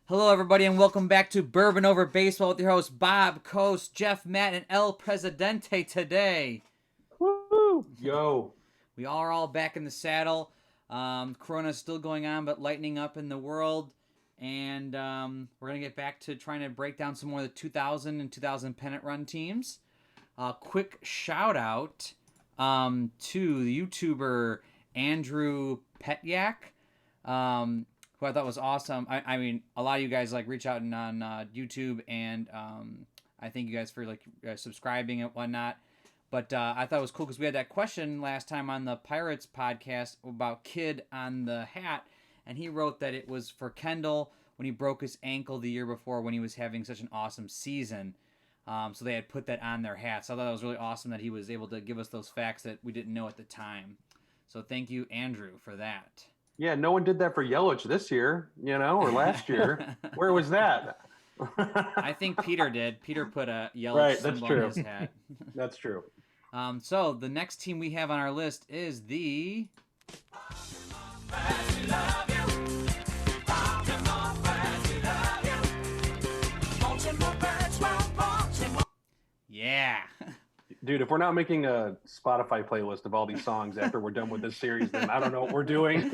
Hello, everybody, and welcome back to Bourbon Over Baseball with your hosts Bob, Coast, Jeff, Matt, and El Presidente today. Woo! Yo, We are all back in the saddle. Corona's still going on, but lightening up in the world. And we're going to get back to trying to break down some more of the 2000 and 2000 pennant run teams. Quick shout out to the YouTuber Andrew Petyak. Who I thought was awesome. I mean, a lot of you guys reach out on YouTube, and I thank you guys for subscribing and whatnot. But I thought it was cool because we had that question last time on the Pirates podcast about Kid on the hat, and he wrote that it was for Kendall when he broke his ankle the year before when he was having such an awesome season. So they had put that on their hat. So I thought it was really awesome that he was able to give us those facts that we didn't know at the time. So thank you, Andrew, for that. yeah, no one did that for Yelich this year, or last year. Where was that? I think Peter did. Peter put a yellow Right, that's symbol true. on his hat. That's true. So the next team we have on our list is the yeah. Dude, if we're not making a Spotify playlist of all these songs after we're done with this series, then I don't know what we're doing.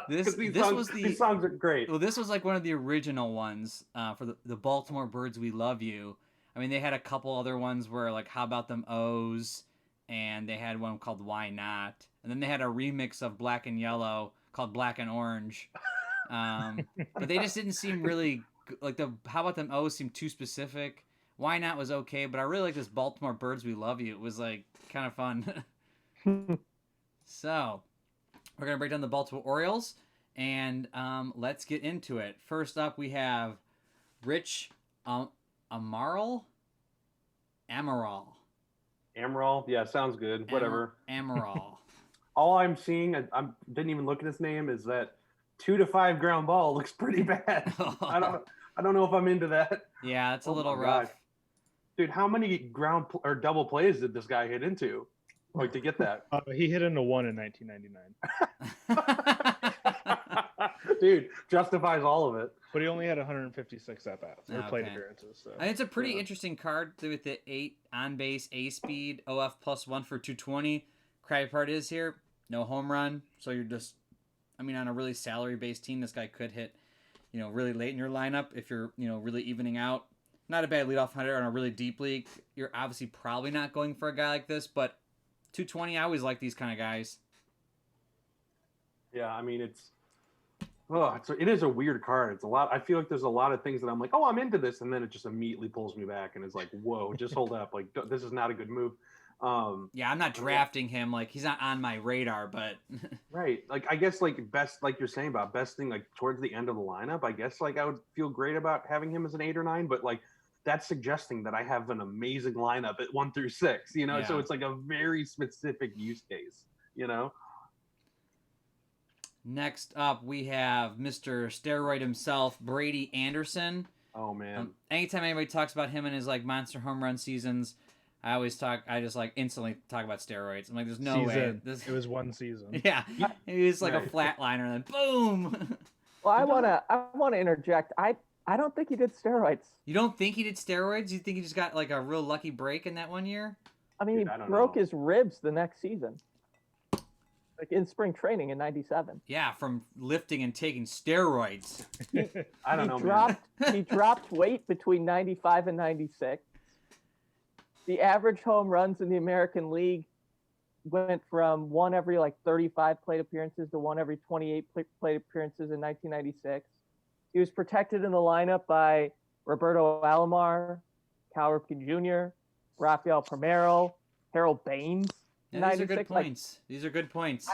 These songs are great. Well, this was like one of the original ones for the Baltimore Birds We Love You. I mean, they had a couple other ones where like How About Them O's, and they had one called Why Not, and then they had a remix of Black and Yellow called Black and Orange. But they just didn't seem really like the How About Them O's seemed too specific. Why Not was okay, but I really like this Baltimore Birds We Love You. It was like kind of fun. So we're gonna break down the Baltimore Orioles, and let's get into it. First up, we have Rich Amaral. Amaral, yeah, sounds good. Whatever. Amaral. All I'm seeing, I didn't even look at his name, is that 2 to 5 ground ball looks pretty bad. I don't know if I'm into that. Yeah, it's a little my rough. God. Dude, how many ground or double plays did this guy hit into? Like to get that? He hit into one in 1999, Dude, justifies all of it. but he only had 156 at bats or plate Okay. appearances. So. And it's a pretty interesting card with the 8 on base, A speed, OF +1 for 220. Crappy part is here, no home run. So you're just, I mean, on a really salary based team, this guy could hit, really late in your lineup if you're, really evening out. Not a bad leadoff hitter on a really deep league. You're obviously probably not going for a guy like this, but 220, I always like these kind of guys. Yeah, I mean it is a weird card. It's a lot. I feel like there's a lot of things that I'm like, oh, I'm into this, and then it just immediately pulls me back, and it's like, whoa, just hold up, like this is not a good move. Yeah, I'm not drafting him. Like he's not on my radar, but right. Like I guess best, like you're saying about best thing, like towards the end of the lineup, I guess I would feel great about having him as an 8 or 9, but that's suggesting that I have an amazing lineup at 1 through 6. Yeah. So it's like a very specific use case. Next up, we have Mr. Steroid himself, Brady Anderson. Oh man! Anytime anybody talks about him and his monster home run seasons, I just instantly talk about steroids. I'm like, there's no way. It was one season. Yeah, he was like a flatliner, and then boom. Well, I wanna interject. I don't think he did steroids. You don't think he did steroids? You think he just got like a real lucky break in that one year? I mean, he broke his ribs the next season, like in spring training in '97. Yeah, from lifting and taking steroids. I don't know. He dropped weight between '95 and '96. The average home runs in the American League went from one every 35 plate appearances to one every 28 plate appearances in 1996. He was protected in the lineup by Roberto Alomar, Cal Ripken Jr., Rafael Primero, Harold Baines. Yeah, these are good points. These are good points.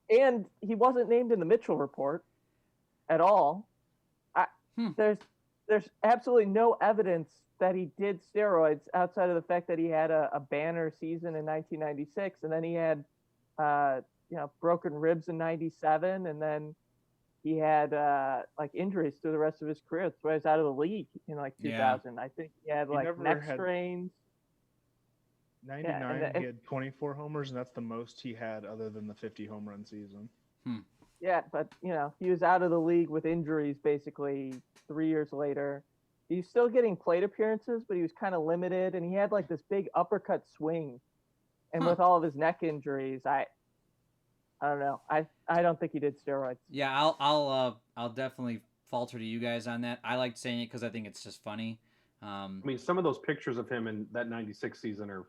And he wasn't named in the Mitchell report at all. There's absolutely no evidence that he did steroids outside of the fact that he had a banner season in 1996, and then he had broken ribs in '97, and then he had injuries through the rest of his career. That's why he's out of the league in 2000. Yeah. I think he had neck strains. 99, he had 24 homers, and that's the most he had other than the 50 home run season. Yeah, but he was out of the league with injuries basically 3 years later. He's still getting plate appearances, but he was kind of limited, and he had like this big uppercut swing. And with all of his neck injuries, I don't know. I don't think he did steroids. Yeah, I'll definitely falter to you guys on that. I like saying it because I think it's just funny. I mean, some of those pictures of him in that '96 season are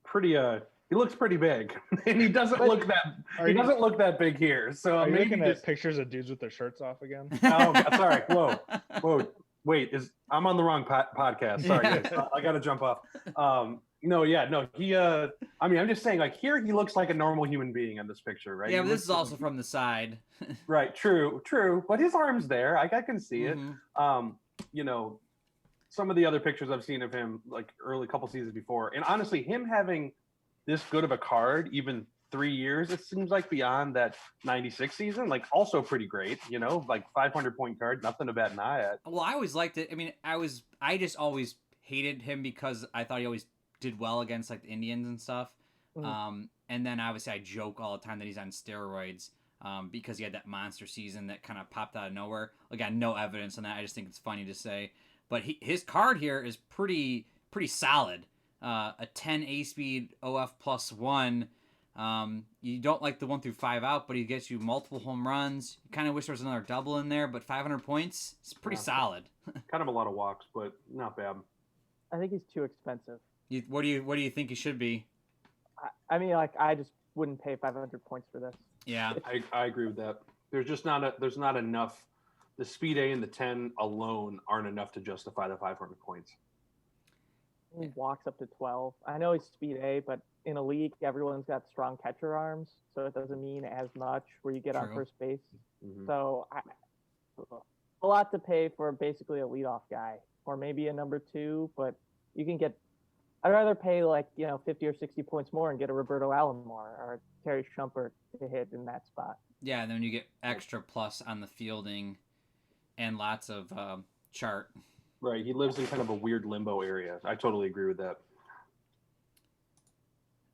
pretty. He looks pretty big, and he doesn't look that big here. So are you maybe looking at pictures of dudes with their shirts off again? Oh, God, sorry. Whoa. Wait, I'm on the wrong podcast. Sorry, guys. I got to jump off. No. He. I mean, I'm just saying. Like here, he looks like a normal human being in this picture, right? Yeah, but this is also from the side. Right. True. But his arm's there. I can see it. Some of the other pictures I've seen of him, like early couple seasons before, and honestly, him having this good of a card, even 3 years, it seems like beyond that '96 season, like also pretty great. Like 500-point card, nothing to bat an eye at. Well, I always liked it. I mean, I just always hated him because I thought he always did well against like the Indians and stuff. And then obviously I joke all the time that he's on steroids because he had that monster season that kind of popped out of nowhere. Again, no evidence on that. I just think it's funny to say. But his card here is pretty solid. A 10 A-speed OF +1. You don't like the 1 through 5 out, but he gets you multiple home runs. You kind of wish there was another double in there, but 500 points, it's pretty solid. Kind of a lot of walks, but not bad. I think he's too expensive. What do you think he should be? I mean, like I just wouldn't pay 500 points for this. Yeah, I agree with that. There's not enough. The speed A and the 10 alone aren't enough to justify the 500 points. He walks up to 12. I know he's speed A, but in a league, everyone's got strong catcher arms, so it doesn't mean as much where you get on first base. Mm-hmm. So a lot to pay for basically a leadoff guy, or maybe a number 2, but you can get. I'd rather pay 50 or 60 points more and get a Roberto Alomar or a Terry Shumpert to hit in that spot. Yeah, and then you get extra plus on the fielding and lots of chart. Right, he lives in kind of a weird limbo area. I totally agree with that.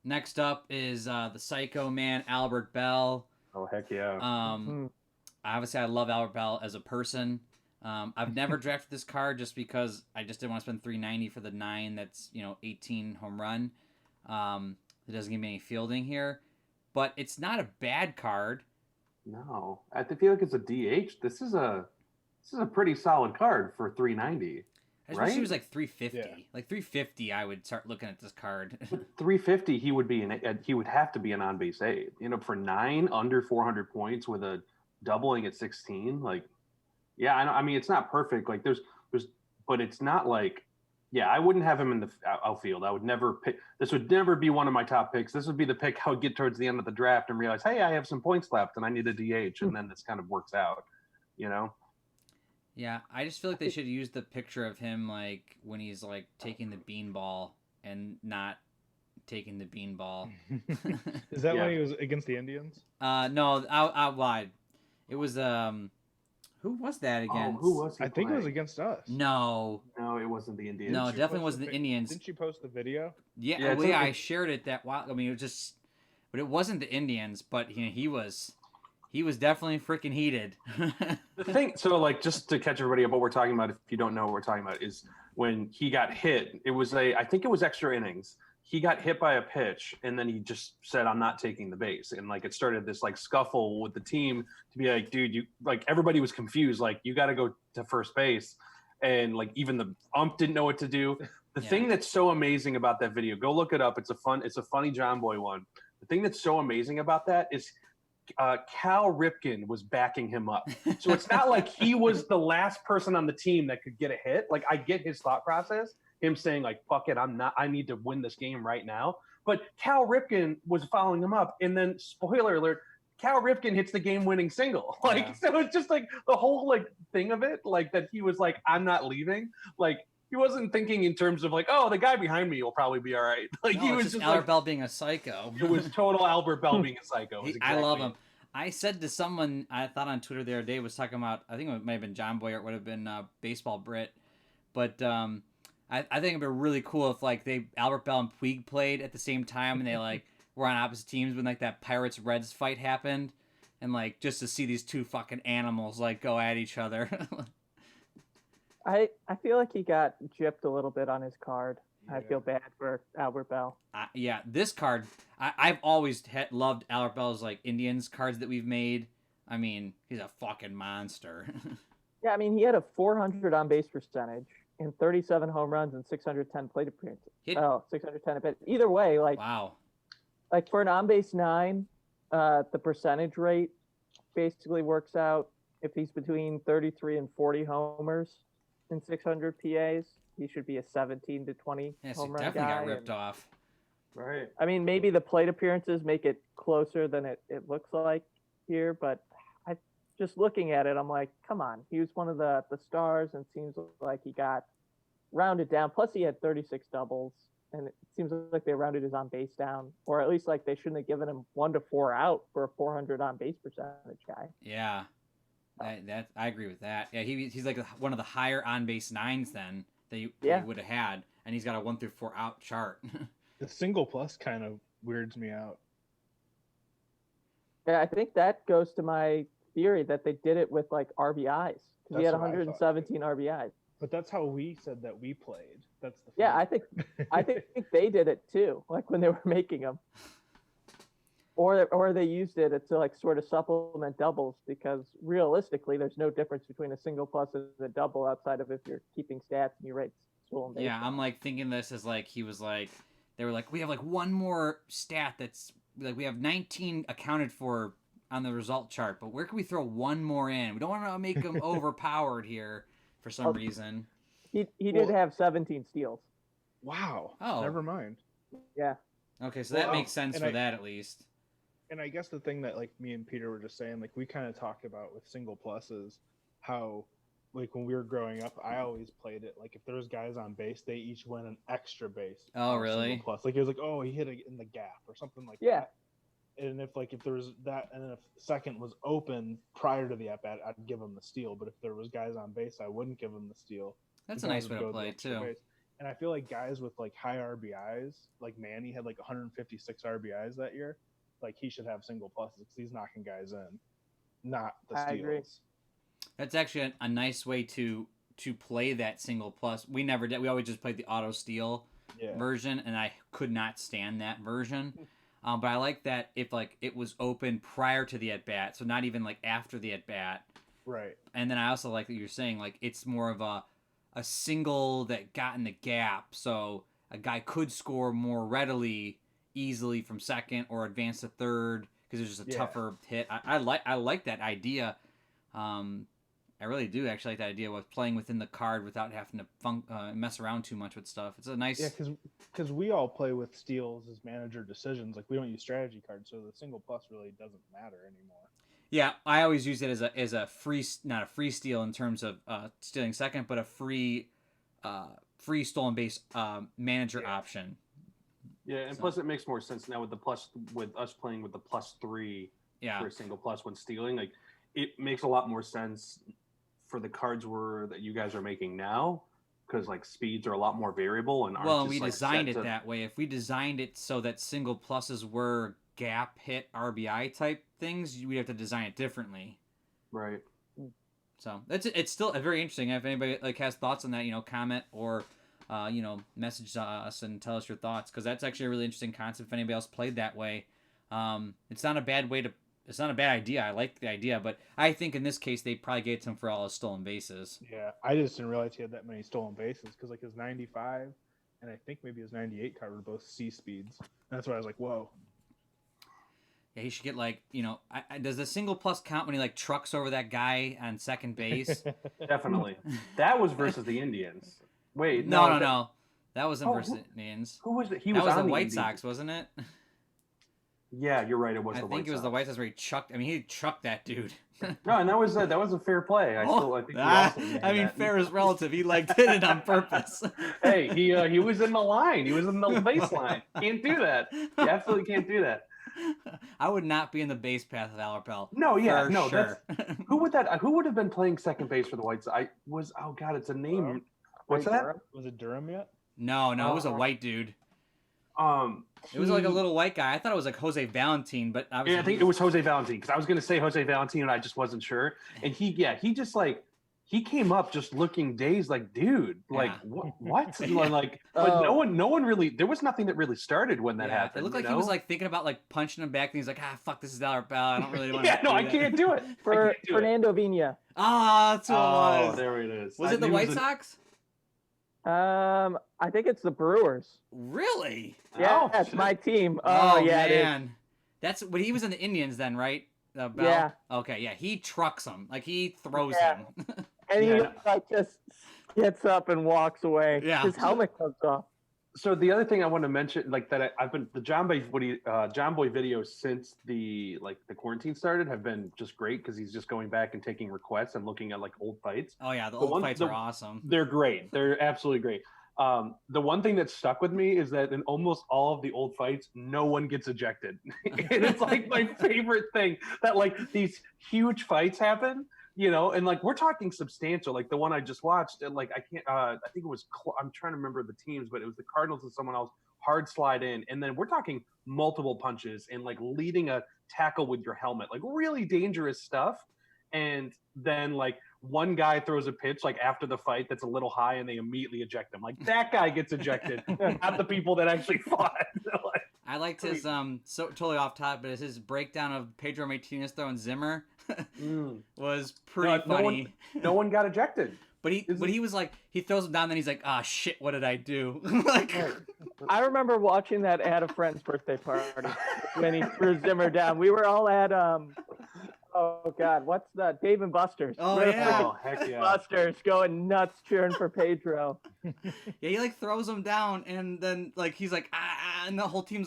Next up is the Psycho Man, Albert Bell. Oh, heck yeah. Obviously, I love Albert Bell as a person. I've never drafted this card just because I just didn't want to spend $390 for the 9 that's 18 home run. It doesn't give me any fielding here. But it's not a bad card. No, I feel like it's a DH. This is a pretty solid card for $390. I wish he was like $350. Yeah. Like $350, I would start looking at this card. $350, he would have to be an on-base aid. For 9 under 400 points with a doubling at 16. Like, yeah, I mean it's not perfect. Like but it's not like, yeah, I wouldn't have him in the outfield. I would never pick. This would never be one of my top picks. This would be the pick I would get towards the end of the draft and realize, hey, I have some points left and I need a DH, and then this kind of works out, Yeah, I just feel like they should use the picture of him like when he's like taking the beanball and not taking the beanball. Is that when he was against the Indians? No, I lied. It was who was that against? Who was he? I think it was against us. No, it wasn't the Indians. No, it definitely wasn't the Indians. Didn't you post the video? Yeah, I shared it that while. I mean, it was just, but it wasn't the Indians. But he was definitely freaking heated. The thing, so like, just to catch everybody up, what we're talking about, if you don't know what we're talking about, is when he got hit. It was I think it was extra innings. He got hit by a pitch, and then he just said, "I'm not taking the base." And like, it started this like scuffle with the team to be like, "Dude, you like." Everybody was confused. Like, you got to go to first base, and like even the ump didn't know what to do. The thing that's so amazing about that video, go look it up. It's a funny John Boy one. The thing that's so amazing about that is Cal Ripken was backing him up. So it's not like he was the last person on the team that could get a hit. Like, I get his thought process, him saying like, fuck it, I need to win this game right now. But Cal Ripken was following him up. And then, spoiler alert, Cal Ripken hits the game-winning single. Like, so it's just like the whole like thing of it, like that he was like, I'm not leaving. Like, he wasn't thinking in terms of like, oh, the guy behind me will probably be all right. Like, no, he was just Albert like, Bell being a psycho. It was total Albert Bell being a psycho. I love him. I said to someone I thought on Twitter the other day was talking about, I think it might have been John Boy or it would have been Baseball Brit, but I think it'd be really cool if like Albert Bell and Puig played at the same time and they like were on opposite teams when like that Pirates Reds fight happened. and like just to see these two fucking animals like go at each other. I feel like he got gypped a little bit on his card. I Yeah. feel bad for Albert Bell. Yeah, this card, I've always loved Albert Bell's like Indians cards that we've made. I mean, he's a fucking monster. Yeah, I mean, he had a 400 on base percentage and 37 home runs and 610 plate appearances. 610 at bat. Either way, Wow. Like for an on base 9, the percentage rate basically works out if he's between 33 and 40 homers and 600 PAs, he should be a 17 to 20 Yes, home he run definitely guy. got ripped off. Right. I mean, maybe the plate appearances make it closer than it looks like here, but just looking at it, I'm like, come on. He was one of the stars and seems like he got rounded down. Plus, he had 36 doubles, and it seems like they rounded his on base down, or at least like they shouldn't have given him 1 to 4 out for a 400 on base percentage guy. Yeah. That I agree with that. Yeah, he's like one of the higher on base 9s then that you would have had, and he's got a 1 through 4 out chart. The single plus kind of weirds me out. Yeah, I think that goes to my theory that they did it with like RBIs because he had 117 RBIs. But that's how we said that we played. That's the Yeah, I think they did it too, like when they were making them, or they used it to like sort of supplement doubles because realistically, there's no difference between a single plus and a double outside of if you're keeping stats and you rate stolen base. Yeah, I'm like thinking this as like he was like they were like we have like one more stat that's like we have 19 accounted for on the result chart, but where can we throw one more in? We don't want to make him overpowered here for some reason. He did have 17 steals. Wow. Oh. Never mind. Yeah. Okay, so that makes sense for that at least. And I guess the thing that like me and Peter were just saying, like we kind of talked about with single pluses, how like when we were growing up, I always played it like if there was guys on base, they each went an extra base. Oh, really? Single plus, like it was like, oh, he hit it in the gap or something like Yeah. that. And if there was that, and then if second was open prior to the at bat, I'd give him the steal. But if there was guys on base, I wouldn't give him the steal. That's a nice way to play it too. Base. And I feel like guys with like high RBIs, like Manny had like 156 RBIs that year, like he should have single pluses because he's knocking guys in, not the steals. I agree. That's actually a nice way to play that single plus. We never did. We always just played the auto steal version, and I could not stand that version. But I like that if like it was open prior to the at bat, so not even like after the at bat. Right. And then I also like that you're saying like it's more of a single that got in the gap, so a guy could score more easily from second or advance to third because it's just a tougher hit. I like that idea. I really do actually like that idea with playing within the card without having to mess around too much with stuff. It's a nice because we all play with steals as manager decisions. Like we don't use strategy cards, so the single plus really doesn't matter anymore. Yeah, I always use it as a free, not a free steal in terms of stealing second, but a free stolen base manager option. Yeah, and plus it makes more sense now with us playing with the +3 for a single plus when stealing. Like it makes a lot more sense for the cards that you guys are making now because like speeds are a lot more variable and we designed it that way. If we designed it so that single pluses were gap hit RBI type things, we'd have to design it differently. Right. So it's still very interesting. If anybody like has thoughts on that, comment or message us and tell us your thoughts because that's actually a really interesting concept. If anybody else played that way, it's not a bad way to. It's not a bad idea. I like the idea, but I think in this case they probably gave it to him for all his stolen bases. Yeah, I just didn't realize he had that many stolen bases because like his 95 and I think maybe his 98 card were both C speeds. And that's why I was like, whoa. Yeah, he should get like does the single plus count when he like trucks over that guy on second base? Definitely. That was versus the Indians. Wait, no. That wasn't versus the Indians. Who was it? That was the White Sox, wasn't it? Yeah, you're right. It was I the think White it was Sox. the White Sox where he chucked. I mean, he trucked that dude. No, and that was a fair play. I think we also named I mean, that. fair is relative. He like did it on purpose. Hey, he was in the line. He was in the baseline. Can't do that. You absolutely can't do that. I would not be in the base path of Albert Bell. No, yeah, for no. sure. Who would have been playing second base for the White Sox? Oh God, it's a name. What's that? Was it Durham yet? No, it was a white dude. It was like a little white guy. I thought it was like Jose Valentin, but Yeah, I think it was Jose Valentin because I was going to say Jose Valentin and I just wasn't sure. And he just like he came up just looking dazed, like, dude, like what? Yeah. Like, but no one really. There was nothing that really started when that happened. It looked like he was like thinking about like punching him back, and he's like, fuck, this is Dollar Bell. I don't really want to. I can't do it. For Fernando Vina. That's who it was. Oh, there it is. Was it the White Sox? I think it's the Brewers. Really? Yeah, that's my team. Oh yeah, man. That's when he was in the Indians then, right? Bell? Yeah. Okay, yeah. He trucks him. Like, he throws him. And he like just gets up and walks away. Yeah. His helmet comes off. So the other thing I want to mention, like that, I've been the John Boy videos since the quarantine started have been just great because he's just going back and taking requests and looking at like old fights. Oh yeah, the old fights are awesome. They're great. They're absolutely great. The one thing that stuck with me is that in almost all of the old fights, no one gets ejected, and it's like my favorite thing that like these huge fights happen. And like we're talking substantial, like the one I just watched, and like I can't, I think it was, I'm trying to remember the teams, but it was the Cardinals and someone else, hard slide in, and then we're talking multiple punches and like leading a tackle with your helmet, like really dangerous stuff. And then like one guy throws a pitch like after the fight that's a little high, and they immediately eject him. Like that guy gets ejected, not the people that actually fought. Like, I liked his so totally off topic, but his breakdown of Pedro Martinez throwing Zimmer was pretty funny. No one got ejected. But he was like, he throws him down, then he's like, shit, what did I do? Like, I remember watching that at a friend's birthday party when he threw Zimmer down. We were all at oh God, what's that? Dave and Buster's. Oh yeah, heck yeah. Buster's going nuts cheering for Pedro. Yeah, he like throws him down, and then like he's like and the whole team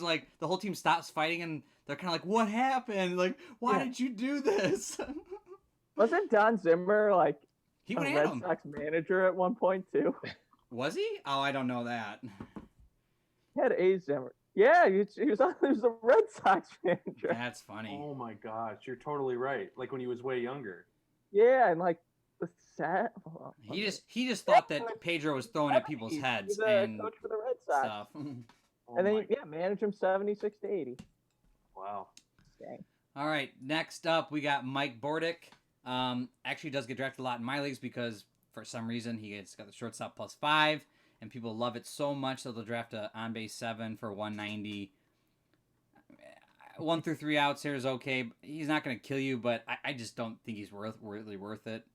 stops fighting, and they're kind of like, what happened? Like, why did you do this? Wasn't Don Zimmer like he a Red Sox manager at one point too? Was he? Oh, I don't know that. He had A. Zimmer. Yeah, he was a Red Sox manager. That's funny. Oh my gosh, you're totally right. Like when he was way younger. Yeah, and like the set. He just thought that Pedro was throwing at people's heads and coach for the Red Sox. Stuff. And then managed him 76 to 80. Wow. Dang. All right, next up we got Mike Bordick. Actually does get drafted a lot in my leagues because for some reason he got the shortstop +5. And people love it so much that they'll draft a on-base 7 for 190. 1 through 3 outs here is okay. He's not going to kill you, but I just don't think he's really worth it.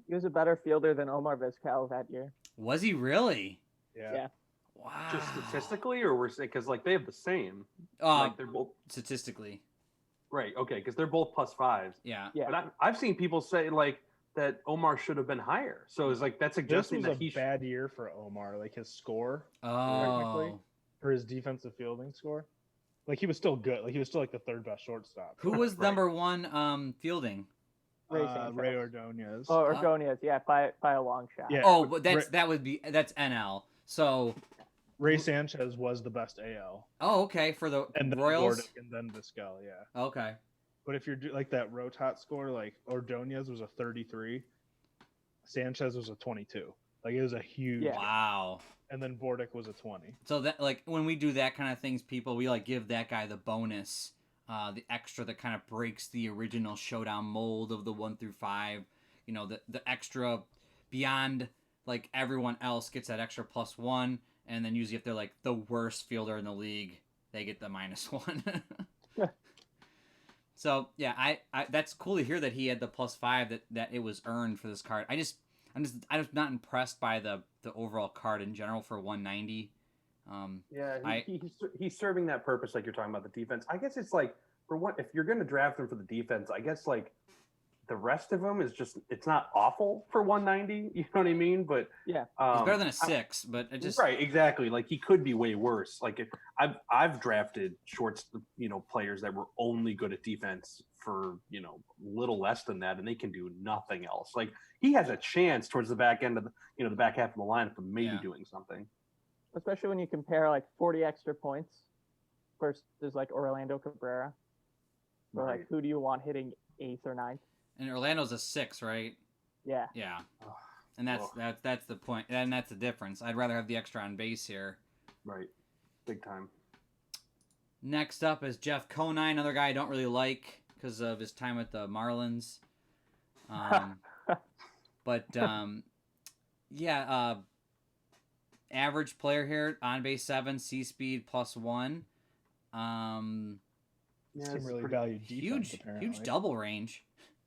He was a better fielder than Omar Vizquel that year. Was he really? Yeah. Wow. Just statistically, or we're saying because like they have the same. Like they're both statistically. Right. Okay. Because they're both +5s. Yeah. But I've seen people say like that Omar should have been higher. So it's like that's suggesting this was that he bad year for Omar, like his score. Oh. For his defensive fielding score. Like he was still good. Like he was still like the third best shortstop. Who was number 1 fielding? Ray Ordonez. Oh, Ordonez, by a long shot. Yeah. Oh, but that's NL. So Ray Sanchez was the best AL. Oh, okay, for the and then Royals. Bordick and then Vizquel, yeah. Okay. But if you're like that Rotot score, like Ordonez was a 33, Sanchez was a 22. Like it was a huge. Yeah. Wow. And then Bordick was a 20. So that like when we do that kind of things, people we like give that guy the bonus, the extra that kind of breaks the original showdown mold of the 1 through 5. You know, the extra beyond like everyone else gets that extra +1, and then usually if they're like the worst fielder in the league, they get the -1. So yeah, I that's cool to hear that he had the +5 that it was earned for this card. I'm just not impressed by the overall card in general for 190. He's serving that purpose like you're talking about the defense. I guess it's like if you're going to draft him for the defense, I guess like the rest of them is just it's not awful for 190. You know what I mean? But yeah, it's better than a 6. But it just right, exactly. Like he could be way worse. Like if I've drafted players that were only good at defense for little less than that, and they can do nothing else. Like he has a chance towards the back end of the back half of the lineup of maybe doing something. Especially when you compare like 40 extra points versus like Orlando Cabrera. So Right. like who do you want hitting 8th or 9th? and Orlando's a 6, right? Yeah. Yeah. And that's the point, and that's the difference. I'd rather have the extra on base here. Right. Big time. Next up is Jeff Conine, another guy I don't really like because of his time with the Marlins. Average player here, on base 7, C speed +1. This team really valued defense, apparently. Huge double range.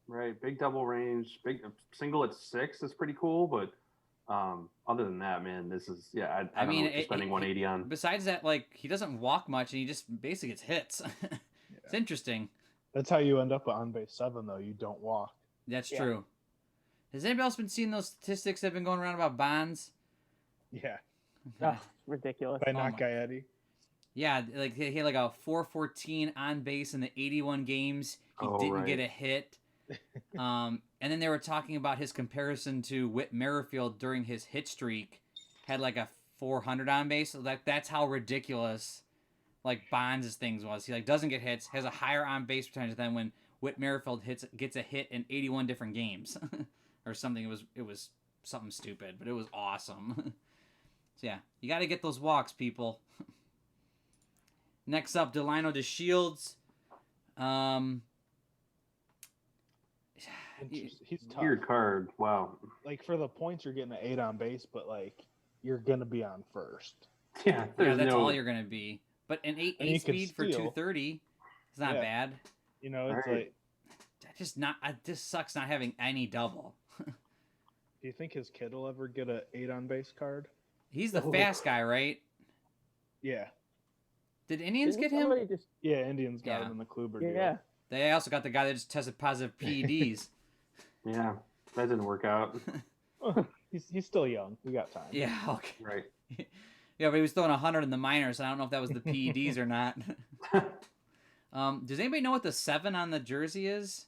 Right, big double range, big single at 6 is pretty cool, but other than that, man, this is I mean, know what you're spending 180 on. Besides that, like, he doesn't walk much, and he just basically gets hits. It's interesting. That's how you end up at on base 7, though. You don't walk. That's true. Has anybody else been seeing those statistics that have been going around about Bonds? Yeah. Oh, ridiculous. By Nakayeti. Yeah, like he had like a 414 on base in the 81 games. He didn't get a hit. And then they were talking about his comparison to Whit Merrifield during his hit streak. Had like a 400 on base. So that's how ridiculous like Bonds' things was. He like doesn't get hits, has a higher on base percentage than when Whit Merrifield gets a hit in 81 different games or something. It was something stupid, but it was awesome. So yeah, you got to get those walks, people. Next up, Delino DeShields. He's tough. Weird card. Wow. Like, for the points, you're getting an 8 on base, but like you're gonna be on first. Yeah, that's all you're gonna be. But an 8 speed for 230 is not bad. You know, it's like it just sucks not having any double. Do you think his kid will ever get a 8 on base card? He's the fast guy, right? Yeah. Did Indians get him? Yeah, Indians got him in the Kluber deal. Yeah. They also got the guy that just tested positive PEDs. Yeah, that didn't work out. He's still young. We got time. Yeah, okay. Right. Yeah, but he was throwing 100 in the minors. I don't know if that was the PEDs or not. Does anybody know what the 7 on the jersey is?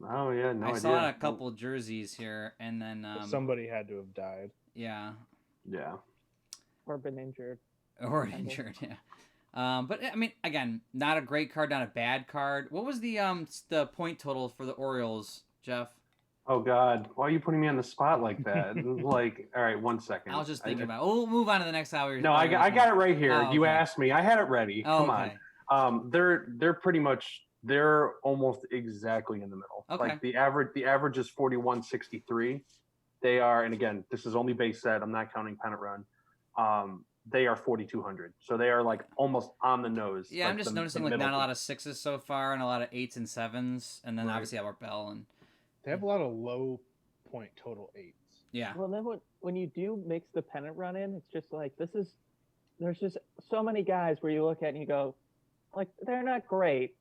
Oh, yeah, no idea. I saw a couple jerseys here, and then... somebody had to have died. Yeah. Yeah. Or been injured. Yeah. But, I mean, again, not a great card, not a bad card. What was the point total for the Orioles, Jeff? Oh, God. Why are you putting me on the spot like that? Like, all right, 1 second. I was just thinking about it. We'll move on to the next hour. No, I got it right here. Oh, okay. You asked me. I had it ready. Oh, Come okay. on. They're pretty much, they're almost exactly in the middle. Okay. Like the average is 41.63. They are, and again, this is only base set. I'm not counting pennant run. They are 4,200. So they are like almost on the nose. Yeah, like I'm just noticing like not a lot of 6s so far and a lot of 8s and 7s. And then obviously Albert Bell. And they have a lot of low point total 8s. Yeah. Well, then when you do mix the pennant run in, it's just like there's just so many guys where you look at and you go, like, they're not great,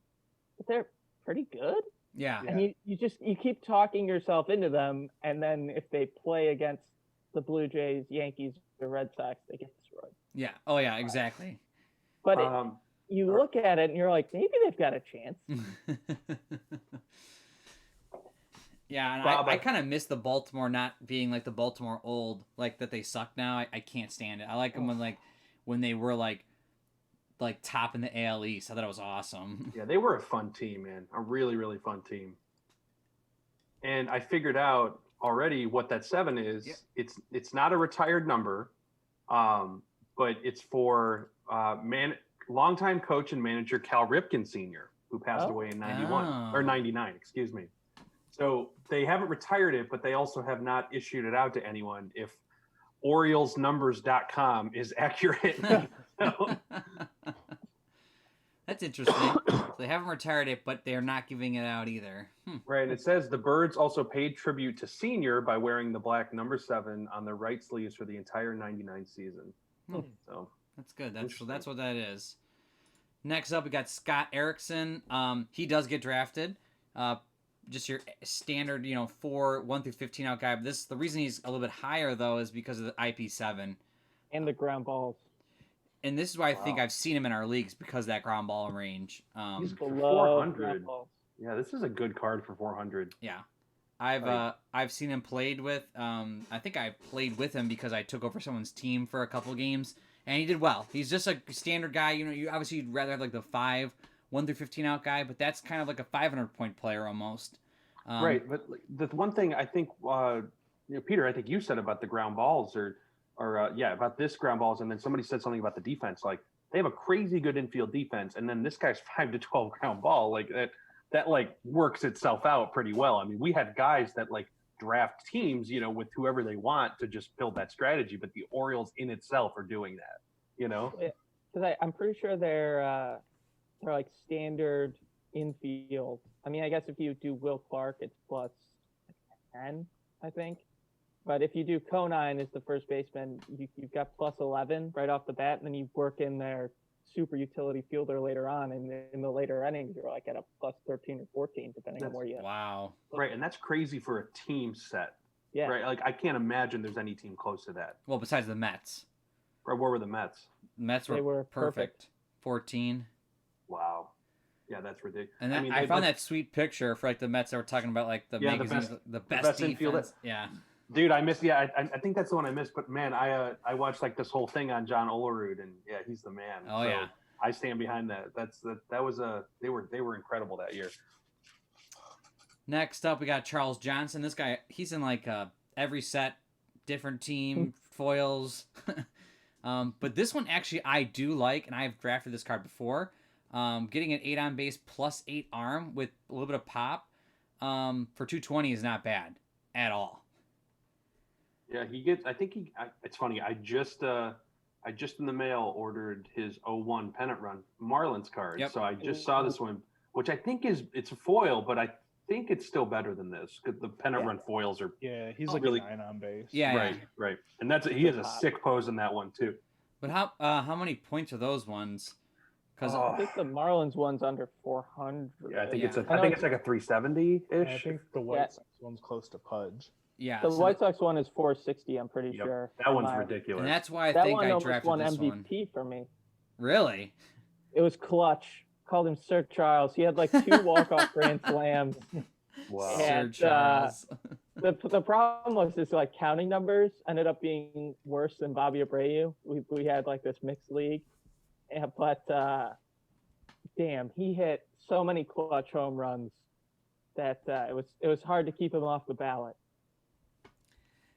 but they're pretty good. Yeah. And you keep talking yourself into them, and then if they play against the Blue Jays, Yankees, or Red Sox, they get destroyed. Yeah. Oh, yeah, exactly. But you look at it and you're like, maybe they've got a chance. Yeah, and I kind of miss the Baltimore not being like the Baltimore old, like that they suck now. I can't stand it. I like them when they were like top in the AL East. I thought it was awesome. Yeah, they were a fun team, man. A really, really fun team. And I figured out already what that 7 is. Yeah. It's not a retired number, but it's for longtime coach and manager Cal Ripken Sr., who passed away in 91 or 99, excuse me. So they haven't retired it, but they also have not issued it out to anyone if OriolesNumbers.com is accurate. That's interesting. So they haven't retired it, but they're not giving it out either. Right. And it says the Birds also paid tribute to Senior by wearing the black number 7 on their right sleeves for the entire 99 season. So that's good. That's what that is. Next up, we got Scott Erickson. He does get drafted. Just your standard, 1 through 15 out guy. But the reason he's a little bit higher though is because of the IP7 and the ground balls. And this is why I think I've seen him in our leagues because of that ground ball range. He's for 400. Yeah, this is a good card for 400. Yeah, I've seen him played with. I think I played with him because I took over someone's team for a couple games, and he did well. He's just a standard guy. You obviously you'd rather have like the 1 through 15 out guy, but that's kind of like a 500 point player almost. Right, but the one thing I think, Peter, I think you said about the ground balls about this ground balls, and then somebody said something about the defense. Like they have a crazy good infield defense, and then this guy's 5 to 12 ground ball. Like that like works itself out pretty well. I mean, we had guys that like draft teams, you know, with whoever they want to just build that strategy, but the Orioles in itself are doing that, you know? Because I'm pretty sure they're like standard infield. I mean, I guess if you do Will Clark, it's plus 10, I think. But if you do Conine as the first baseman, you've got plus 11 right off the bat, and then you work in their super utility fielder later on, and in the later innings, you're like at a plus 13 or 14, depending on where you. Wow. Right, and that's crazy for a team set. Yeah. Right, like I can't imagine there's any team close to that. Well, besides the Mets. Or where were the Mets? The Mets They were perfect. 14. Wow. Yeah, that's ridiculous. And then I found that sweet picture for like the Mets that were talking about like the magazines, the best defense. Infielder. Yeah. Dude, I missed. Yeah, I think that's the one I missed. But man, I watched like this whole thing on John Olerud, and yeah, he's the man. Oh so yeah. I stand behind that. That was they were incredible that year. Next up, we got Charles Johnson. This guy, he's in like every set, different team, foils. But this one actually I do like, and I've drafted this card before. Getting an 8 on base plus 8 arm with a little bit of pop for 220 is not bad at all. Yeah, he gets. I think it's funny. I just in the mail ordered his 01 pennant run Marlins card. Yep. So I just saw this one, which I think it's a foil, but I think it's still better than this because the pennant run foils are. Yeah, he's like really a 9 on base. Yeah, right. And he has a sick pose in that one too. But how many points are those ones? Because I think the Marlins one's under 400. Yeah, I think it's like a 370 ish. I think the White Sox one's close to Pudge. Yeah, the White Sox one is 460. I'm pretty sure. That one's ridiculous. And that's why I that think one I almost drafted won this MVP one. for me. Really? It was clutch. Called him Sir Charles. He had like 2 walk-off grand slams. Wow. And, Sir Charles. The problem was his like counting numbers ended up being worse than Bobby Abreu. We had like this mixed league, but damn, he hit so many clutch home runs that it was hard to keep him off the ballot.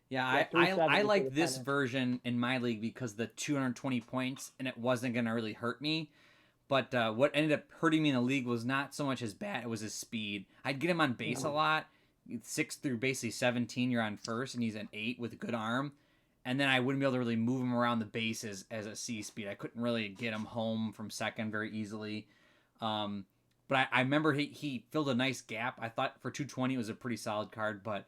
Yeah, I like this version in my league because the 220 points, and it wasn't going to really hurt me. But what ended up hurting me in the league was not so much his bat, it was his speed. I'd get him on base a lot. 6 through basically 17, you're on first, and he's an 8 with a good arm. And then I wouldn't be able to really move him around the bases as a C speed. I couldn't really get him home from second very easily. But I remember he filled a nice gap. I thought for 220 it was a pretty solid card, but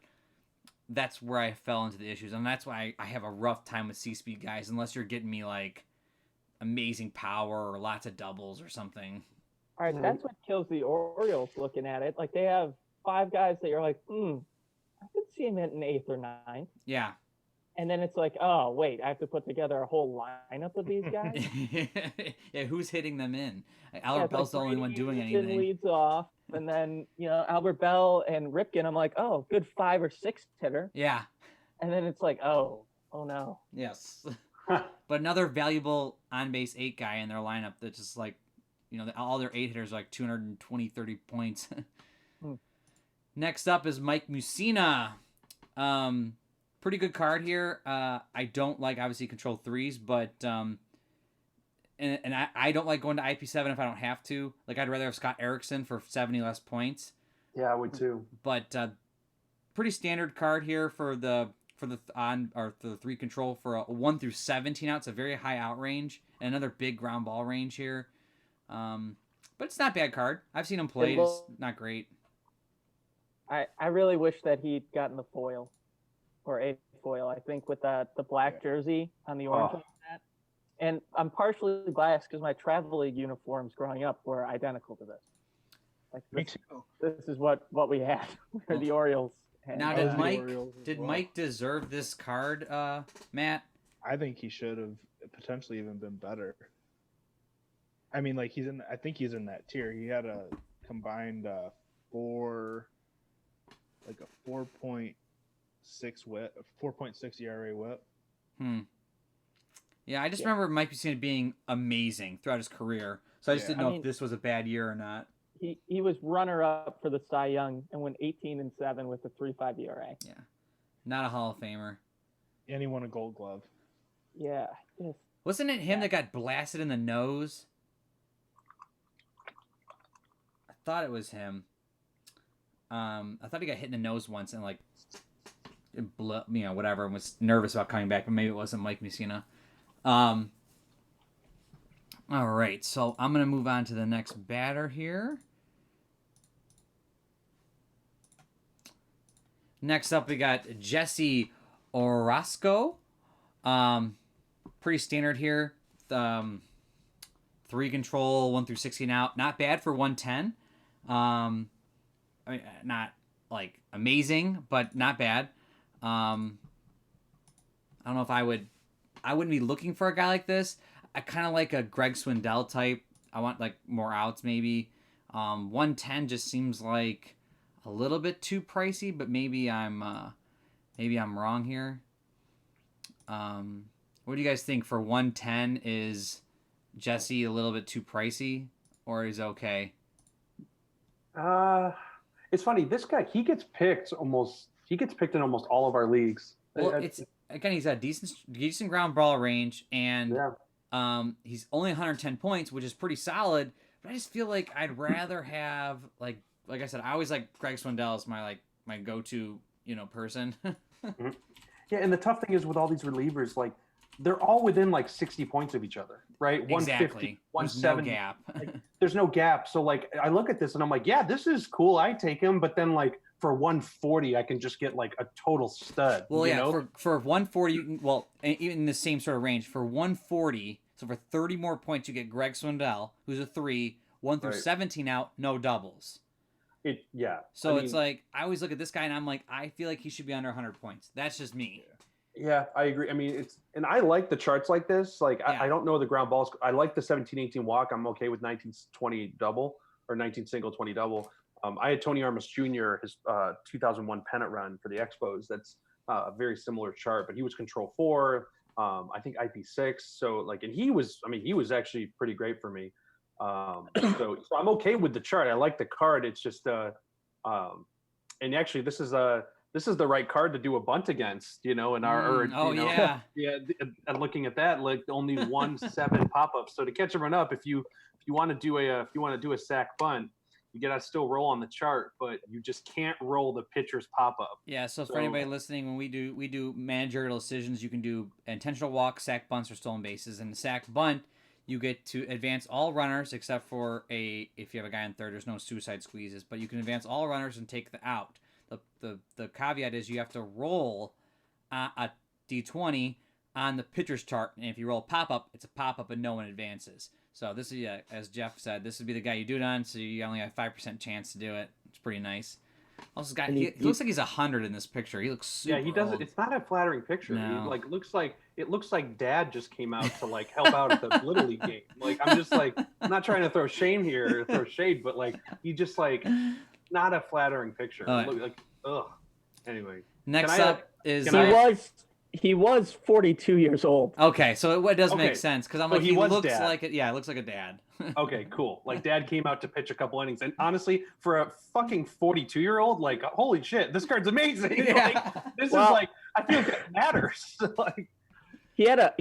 that's where I fell into the issues. And that's why I have a rough time with C-speed guys, unless you're getting me like amazing power or lots of doubles or something. All right, that's what kills the Orioles looking at it. Like they have 5 guys that you're like, I could see him at an 8th or 9th. Yeah. And then it's like, oh, wait, I have to put together a whole lineup of these guys? Yeah, who's hitting them in? Albert Bell's the only one doing anything. Leads off, and then, Albert Bell and Ripken, I'm like, oh, good 5 or 6 hitter. Yeah. And then it's like, oh no. Yes. But another valuable on-base 8 guy in their lineup that's just like, all their 8 hitters are like 220, 30 points. Next up is Mike Mussina. Pretty good card here. I don't like, obviously, control 3s, but and I don't like going to IP7 if I don't have to. Like, I'd rather have Scott Erickson for 70 less points. Yeah, I would too. But pretty standard card here for the 3 control for a 1 through 17 out. It's a very high out range and another big ground ball range here. But it's not a bad card. I've seen him played. It's not great. I really wish that he'd gotten the foil or a foil. I think with the black jersey on the orange on that. And I'm partially biased because my travel league uniforms growing up were identical to this. Like this is what we had for the Orioles. Now, did Mike deserve this card, Matt? I think he should have potentially even been better. I mean, like I think he's in that tier. He had a combined 4.6 whip, 4.6 ERA whip. Yeah, I just remember Mike Mussina being amazing throughout his career. So I just didn't know if this was a bad year or not. He was runner-up for the Cy Young and went 18-7 with a 3.5 ERA. Yeah, not a Hall of Famer. And he won a Gold Glove. Yeah. Yes. Wasn't it him that got blasted in the nose? I thought it was him. I thought he got hit in the nose once and like, whatever, and was nervous about coming back, but maybe it wasn't Mike Mussina. All right, so I'm gonna move on to the next batter here. Next up, we got Jesse Orosco. Pretty standard here. 3 control, 1 through 16 out. Not bad for 110. I mean, not like amazing, but not bad. I don't know if I wouldn't be looking for a guy like this. I kind of like a Greg Swindell type. I want like more outs maybe. 110 just seems like a little bit too pricey, but maybe I'm wrong here. What do you guys think for 110? Is Jesse a little bit too pricey, or is okay? It's funny. This guy, he gets picked in almost all of our leagues. Well, he's got decent ground ball range, and he's only 110 points, which is pretty solid. But I just feel like I'd rather have like I said, I always like Greg Swindell as my go-to person. Mm-hmm. Yeah, and the tough thing is with all these relievers, like they're all within like 60 points of each other, right? Exactly. 150, 170. There's no gap. Like, there's no gap. So like I look at this and I'm like, yeah, this is cool. I take him, but then like for 140, I can just get like a total stud. Well, yeah, for 140, you can, even in the same sort of range, for 140, so for 30 more points, you get Greg Swindell, who's a 3, 1 through 17 out, no doubles. So it's like I always look at this guy and I'm like, I feel like he should be under 100 points. That's just me. Yeah, I agree. I mean, and I like the charts like this. Like I don't know the ground balls. I like the 17-18 walk. I'm okay with 19-20 double or 19 single 20 double. I had Tony Armas Jr. his 2001 pennant run for the Expos. That's a very similar chart, but he was control 4. I think IP6. So like, and he was actually pretty great for me. So I'm okay with the chart. I like the card. It's just and actually this is the right card to do a bunt against, in our and looking at that, like only 1-7 pop-ups. So to catch a run up, if you want to do a sack bunt, you gotta still roll on the chart, but you just can't roll the pitcher's pop-up. Yeah. So for anybody listening, when we do managerial decisions, you can do intentional walk, sack bunts, or stolen bases. And the sack bunt, you get to advance all runners except for if you have a guy on third, there's no suicide squeezes, but you can advance all runners and take the out. The caveat is you have to roll a d20 on the pitcher's chart, and if you roll a pop-up, it's a pop-up and no one advances. So this is, as Jeff said, this would be the guy you do it on, so you only have 5% chance to do it. It's pretty nice. Also, guy, he looks like he's 100 in this picture. He looks super he doesn't. old. It's not a flattering picture. No. He it looks like Dad just came out to like help out at the Little League game. Like I'm just like, I'm not trying to throw shade, but like he just like not a flattering picture. Like ugh. Anyway, next up is he was 42 years old. Okay, so it does make sense because I'm like, he looks dad. like it. Yeah, it looks like a dad. Okay, cool. Like Dad came out to pitch a couple innings, and honestly, for a fucking 42-year-old, like holy shit, this card's amazing. Yeah. Like, this is like, I feel like it matters. Like he had a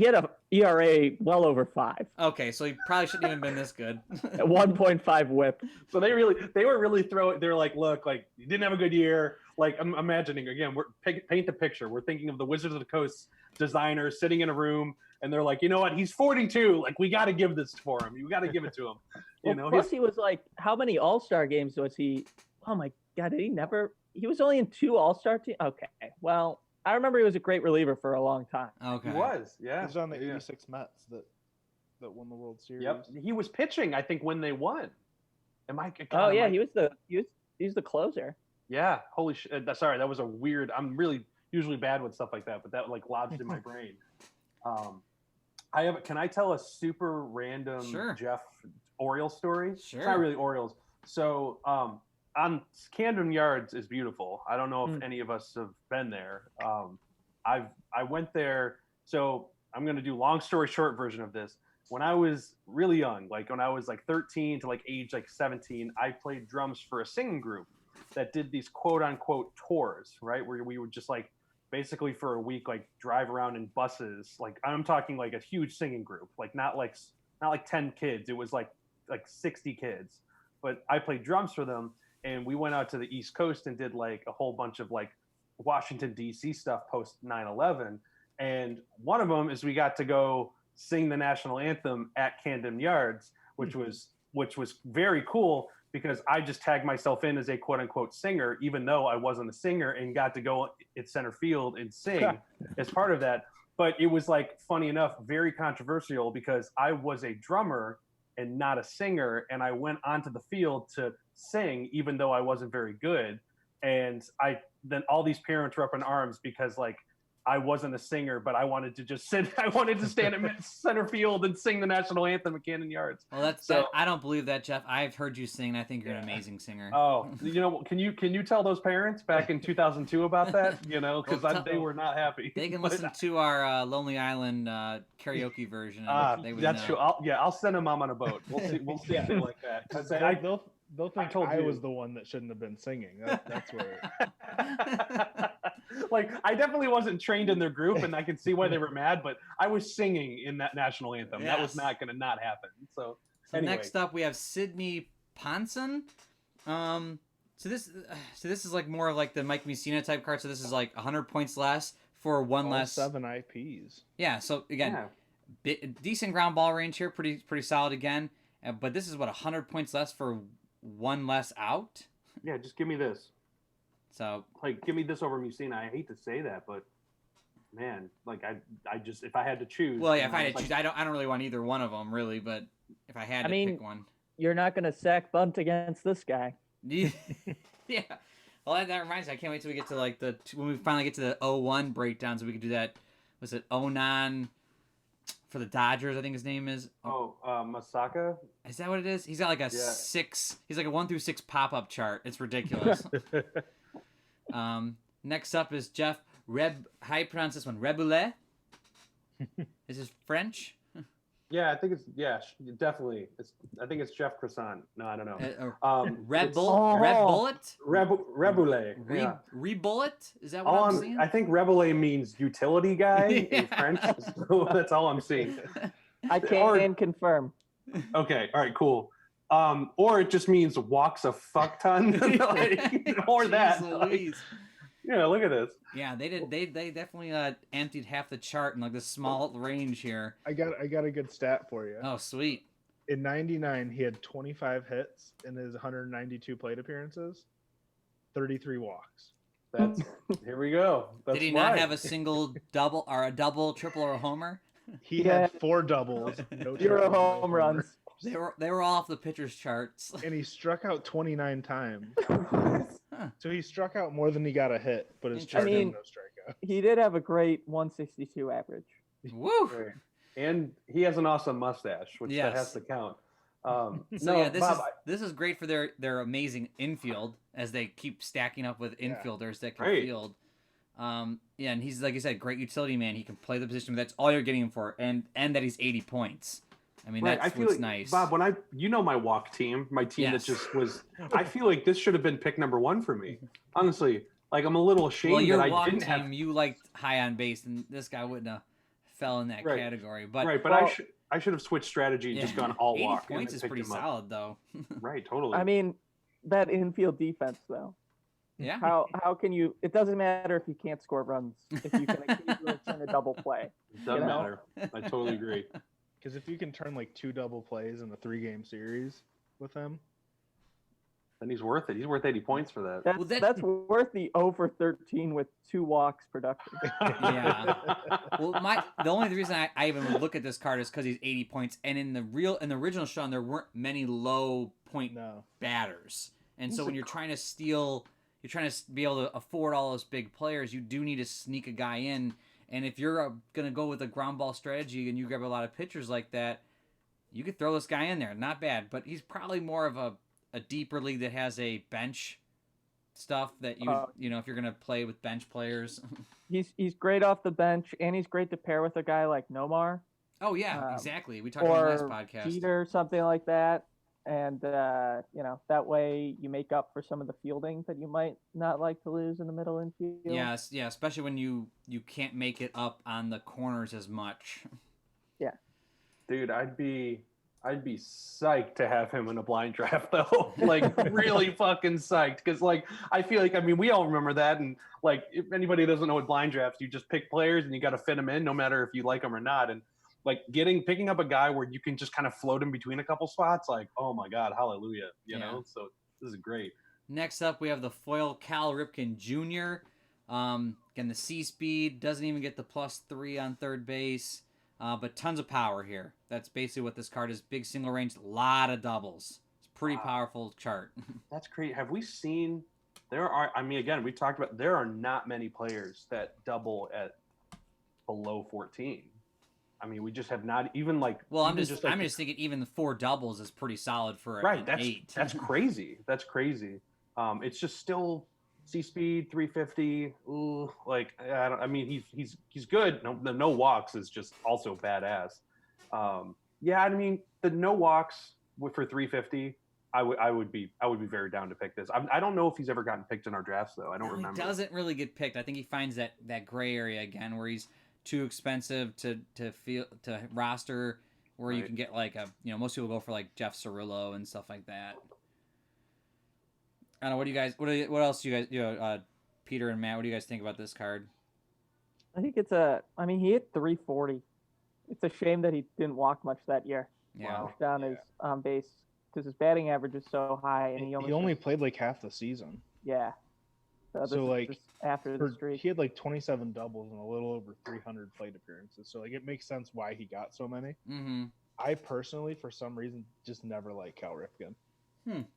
ERA well over 5. Okay, so he probably shouldn't even been this good. At 1.5 WHIP. So they were really throwing. They're like, look, like you didn't have a good year. Like I'm imagining again. Paint the picture. We're thinking of the Wizards of the Coast designer sitting in a room, and they're like, you know what? He's 42. Like we got to give this for him. You got to give it to him. Plus he was like, how many All-Star games was he? Oh my God, did he never? He was only in 2 All-Star teams. Okay, well, I remember he was a great reliever for a long time. Okay, he was. Yeah, he was on the '86 Mets that won the World Series. Yep, he was pitching. I think when they won. He was the closer. Yeah, holy shit. Sorry, that was a weird. I'm really usually bad with stuff like that, but that like lodged in my brain. Can I tell a super random Jeff Orioles story? Sure. It's not really Orioles. So on Camden Yards is beautiful. I don't know if any of us have been there. I went there. So I'm going to do long story short version of this. When I was really young, like when I was like 13 to like age like 17, I played drums for a singing group that did these quote unquote tours, right? Where we would just like basically for a week, like drive around in buses. Like I'm talking like a huge singing group, like not like 10 kids. It was like 60 kids. But I played drums for them, and we went out to the East Coast and did like a whole bunch of like Washington D.C. stuff post 9/11. And one of them is we got to go sing the national anthem at Camden Yards, which was very cool because I just tagged myself in as a quote unquote singer, even though I wasn't a singer, and got to go at center field and sing as part of that. But it was like, funny enough, very controversial because I was a drummer and not a singer. And I went onto the field to sing, even though I wasn't very good. And then all these parents were up in arms because like, I wasn't a singer, but I wanted to just sit. I wanted to stand at center field and sing the national anthem at Camden Yards. Well, I don't believe that, Jeff. I've heard you sing, and I think you're an amazing singer. Oh, can you tell those parents back in 2002 about that? Because they were not happy. They can listen to our Lonely Island karaoke version. That's true. I'll send them on a boat. We'll see something like that. Because they'll think I was the one that shouldn't have been singing. That's where. Like, I definitely wasn't trained in their group, and I can see why they were mad, but I was singing in that national anthem. Yes. That was not going to not happen. So anyway. Next up, we have Sidney Ponson. So this is like more of like the Mike Mussina type card. So this is like 100 points less for one less. 7 IPs. Yeah. So again, decent ground ball range here. Pretty solid again. But this is 100 points less for one less out. Yeah. Just give me this. So, like, give me this over Mussina. I hate to say that, but man, like, I just, if I had to choose. Well, yeah, if I had to choose, I don't really want either one of them, really. But if I had to pick one, you're not going to sack bunt against this guy. Yeah. Well, that reminds me. I can't wait till we get to like when we finally get to the 0-1 breakdowns. So we could do that. Was it 0-9 for the Dodgers? I think his name is. Masaka. Is that what it is? He's got like a 6. He's like a 1 through 6 pop-up chart. It's ridiculous. Next up is Jeff how you pronounce this one? Reboulet? Is this French? Yeah, I think it's definitely. I think it's Jeff Croissant. No, I don't know. Red Bullet? Reboulet. Rebullet? Is that what I'm seeing? I think Reboulet means utility guy in French. So that's all I'm seeing. I can confirm. Okay, all right, cool. Or it just means walks a fuck ton, or that. Look at this. Yeah, they did. They definitely emptied half the chart in like this small range here. I got a good stat for you. Oh, sweet. In '99, he had 25 hits in his 192 plate appearances, 33 walks. Here we go. Did he not have a single double or a double, triple, or a homer? He had 4 doubles, no 0 home runs. They were all off the pitcher's charts. And he struck out 29 times. So he struck out more than he got a hit, but his chart had no strikeout. He did have a great 162 average. Woo! Right. And he has an awesome mustache, which that has to count. This is great for their amazing infield as they keep stacking up with infielders that can field. And he's, like you said, great utility man. He can play the position. That's all you're getting him for, and that he's 80 points. I mean, that's what's nice. Bob, when my walk team, my team that just was, I feel like this should have been pick number 1 for me. Honestly, like I'm a little ashamed that I didn't have. You liked high on base, and this guy wouldn't have fell in that category. But I should have switched strategy and just gone all walk. 80 points is pretty solid, though. Right, totally. I mean, that infield defense, though. Yeah. How can you? It doesn't matter if you can't score runs if you can occasionally turn a double play. It doesn't matter. I totally agree. Because if you can turn like 2 double plays in a 3-game series with him, then he's worth it. He's worth 80 points for that. That's worth the over 13 with 2 walks production. Yeah. Well, the only reason I even would look at this card is because he's 80 points, and in the original Sean, there weren't many low point batters, and so when you're trying to steal, you're trying to be able to afford all those big players, you do need to sneak a guy in. And if you're going to go with a ground ball strategy and you grab a lot of pitchers like that, you could throw this guy in there. Not bad, but he's probably more of a deeper league that has a bench stuff that if you're going to play with bench players. He's great off the bench, and he's great to pair with a guy like Nomar. Oh, yeah, exactly. We talked about it last podcast. Peter, something like that. and that way you make up for some of the fielding that you might not like to lose in the middle infield. Yes, yeah, especially when you can't make it up on the corners as much. Yeah. Dude, I'd be psyched to have him in a blind draft though. Like really fucking psyched. Cause like I feel like we all remember that, and like if anybody doesn't know what blind drafts, you just pick players and you gotta fit them in no matter if you like them or not. And like picking up a guy where you can just kind of float in between a couple spots, like, oh my God, hallelujah. You know? So this is great. Next up we have the foil Cal Ripken Jr. Again, the C speed, doesn't even get the +3 on third base. But tons of power here. That's basically what this card is. Big single range, a lot of doubles. It's a pretty powerful chart. That's great. Have we seen again, we talked about there are not many players that double at below 14. We just have not even like. Well, I'm just thinking even the 4 doubles is pretty solid for an 8. That's crazy. That's crazy. It's just still C speed 350. Ooh, like he's good. No walks is just also badass. The no walks for 350. I would be very down to pick this. I don't know if he's ever gotten picked in our drafts though. I don't remember. He doesn't really get picked. I think he finds that gray area again where he's too expensive to roster, where you can get like most people go for like Jeff Cirillo and stuff like that. I don't know. What do you guys? What else do you guys? Peter and Matt, what do you guys think about this card? I think it's he hit 340. It's a shame that he didn't walk much that year. Yeah. Pushed down his base because his batting average is so high, and he only played like half the season. Yeah. So like after the streak, he had like 27 doubles and a little over 300 plate appearances. So like it makes sense why he got so many. Mm-hmm. I personally, for some reason, just never liked Cal Ripken.